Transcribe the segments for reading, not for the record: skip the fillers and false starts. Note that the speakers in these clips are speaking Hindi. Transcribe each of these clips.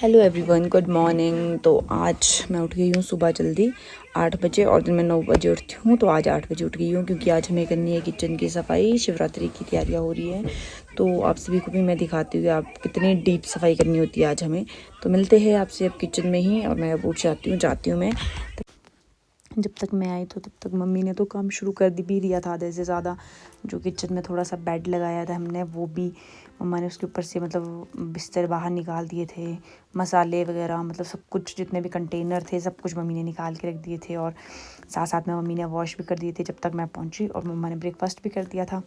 Hello everyone, good morning. तो आज मैं उठ गई हूँ सुबह जल्दी 8 बजे, और दिन में 9 बजे उठती हूँ। तो आज 8 बजे उठ गई हूँ क्योंकि आज हमें करनी है किचन की सफाई। शिवरात्रि की तैयारियाँ हो रही हैं, तो आप सभी को भी मैं दिखाती हूँ आप कितनी डीप सफाई करनी होती है आज हमें। तो मिलते हैं आपसे अब किचन में ही, और मैं अब उठ जाती हूँ मैं। जब तक मैं आई तो तब तक मम्मी ने तो काम शुरू कर भी दिया था आधे से ज़्यादा। जो किचन में थोड़ा सा बेड लगाया था हमने, वो भी मम्मा ने उसके ऊपर से बिस्तर बाहर निकाल दिए थे। मसाले वगैरह सब कुछ, जितने भी कंटेनर थे सब कुछ मम्मी ने निकाल के रख दिए थे, और साथ साथ में मम्मी ने वॉश भी कर दिए थे जब तक मैं पहुंची। और मम्मा ने ब्रेकफास्ट भी कर दिया था,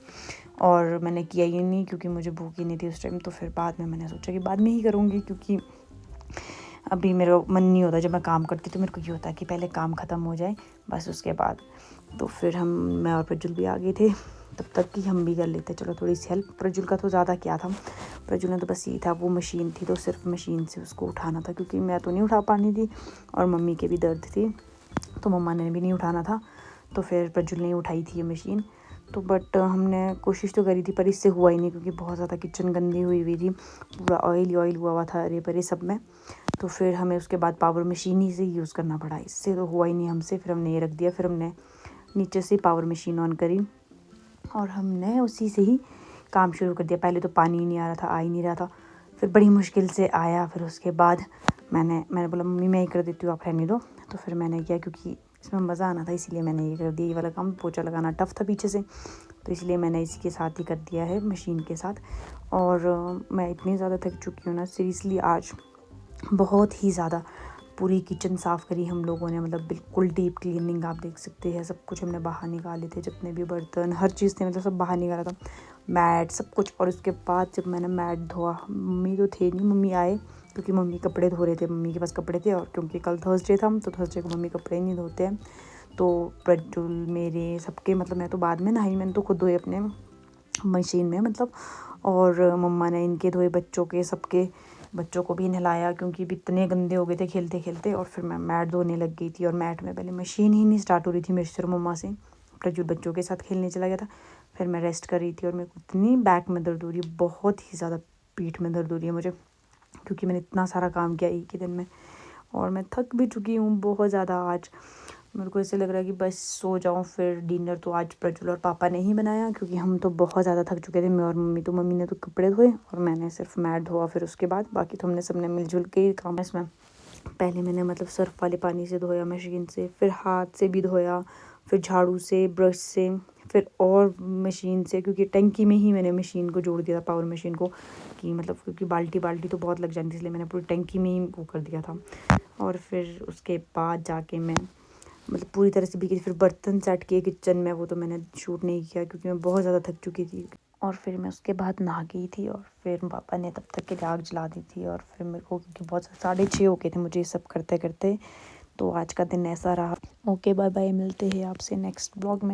और मैंने किया ही नहीं क्योंकि मुझे भूख ही नहीं थी उस टाइम। तो फिर बाद में मैंने सोचा कि बाद में ही करूँगी, क्योंकि अभी मेरा मन नहीं होता। जब मैं काम करती तो मेरे को ये होता है कि पहले काम ख़त्म हो जाए, बस उसके बाद। तो फिर मैं और प्रज्वल भी आ गए थे, तब तक कि हम भी कर लेते चलो थोड़ी सी हेल्प। प्रज्वल का तो ज़्यादा क्या था, प्रज्वल ने तो बस ये था, वो मशीन थी तो सिर्फ मशीन से उसको उठाना था, क्योंकि मैं तो नहीं उठा पानी थी और मम्मी के भी दर्द थी, तो मम्मा ने भी नहीं उठाना था। तो फिर प्रज्वल ने उठाई थी ये मशीन। तो बट हमने कोशिश तो करी थी, पर इससे हुआ ही नहीं, क्योंकि बहुत ज़्यादा किचन गंदी हुई हुई थी, पूरा ऑयल हुआ था अरे परे सब में। तो फिर हमें उसके बाद पावर मशीन ही से यूज़ करना पड़ा, इससे तो हुआ ही नहीं हमसे। फिर हमने ये रख दिया, फिर हमने नीचे से पावर मशीन ऑन करी और हमने उसी से ही काम शुरू कर दिया। पहले तो पानी ही नहीं आ रहा था, आ ही नहीं रहा था, फिर बड़ी मुश्किल से आया। फिर उसके बाद मैंने बोला मम्मी मैं ही कर देती हूँ, आप रहने दो। तो फिर मैंने किया, क्योंकि इसमें मज़ा आना था, इसीलिए मैंने ये कर दिया। ये वाला काम पोछा लगाना टफ था पीछे से, तो इसलिए मैंने इसी के साथ ही कर दिया है, मशीन के साथ। और मैं इतनी ज़्यादा थक चुकी हूँ ना सीरियसली, आज बहुत ही ज़्यादा पूरी किचन साफ़ करी हम लोगों ने, बिल्कुल डीप क्लीनिंग आप देख सकते हैं। सब कुछ हमने बाहर निकाले थे, जितने भी बर्तन हर चीज़ थे, सब बाहर निकाला था, मैट सब कुछ। और उसके बाद जब मैंने मैट धोआ, मम्मी तो थे नहीं, मम्मी आए क्योंकि मम्मी कपड़े धो रहे थे, मम्मी के पास कपड़े थे। और क्योंकि कल थर्सडे था, तो थर्सडे को मम्मी कपड़े नहीं धोते हैं। तो प्रज्वल मेरे सबके मैं तो बाद में नहाई, मैंने तो खुद धोए अपने मशीन में और मम्मा ने इनके धोए, बच्चों के सबके, बच्चों को भी नहलाया क्योंकि भी इतने गंदे हो गए थे खेलते खेलते। और फिर मैं मैट धोने लग गई थी, और मैट में पहले मशीन ही नहीं स्टार्ट हो रही थी मेरे से और मम्मा से। प्रज्वल बच्चों के साथ खेलने चला गया था, फिर मैं रेस्ट कर रही थी। और मेरे को इतनी बैक में दर्द हो रही है, बहुत ही ज़्यादा पीठ में दर्द हो रही है मुझे, क्योंकि मैंने इतना सारा काम किया एक ही दिन में, और मैं थक भी चुकी हूँ बहुत ज़्यादा। आज मेरे को ऐसे लग रहा है कि बस सो जाऊँ। फिर डिनर तो आज प्रज्वल और पापा ने ही बनाया, क्योंकि हम तो बहुत ज़्यादा थक चुके थे, मैं और मम्मी। तो मम्मी ने तो कपड़े धोए और मैंने सिर्फ मैट धोआ। फिर उसके बाद बाकी तो सबने मिलजुल के ही काम। इसमें पहले मैंने सर्फ़ वाले पानी से धोया मशीन से, फिर हाथ से भी धोया, फिर झाड़ू से, ब्रश से, फिर और मशीन से, क्योंकि टंकी में ही मैंने मशीन को जोड़ दिया था, पावर मशीन को, कि क्योंकि बाल्टी तो बहुत लग जाती, इसलिए मैंने पूरी टंकी में ही वो कर दिया था। और फिर उसके बाद जाके मैं पूरी तरह से भीगी। फिर बर्तन सेट किए किचन में, वो तो मैंने शूट नहीं किया क्योंकि मैं बहुत ज़्यादा थक चुकी थी। और फिर मैं उसके बाद नहा गई थी, और फिर पापा ने तब तक के लिए आग जला दी थी। और फिर मेरे को, क्योंकि बहुत 6:30 हो गए थे मुझे ये सब करते करते, तो आज का दिन ऐसा रहा। ओके, बाय बाय, मिलते हैं आपसे नेक्स्ट ब्लॉग में।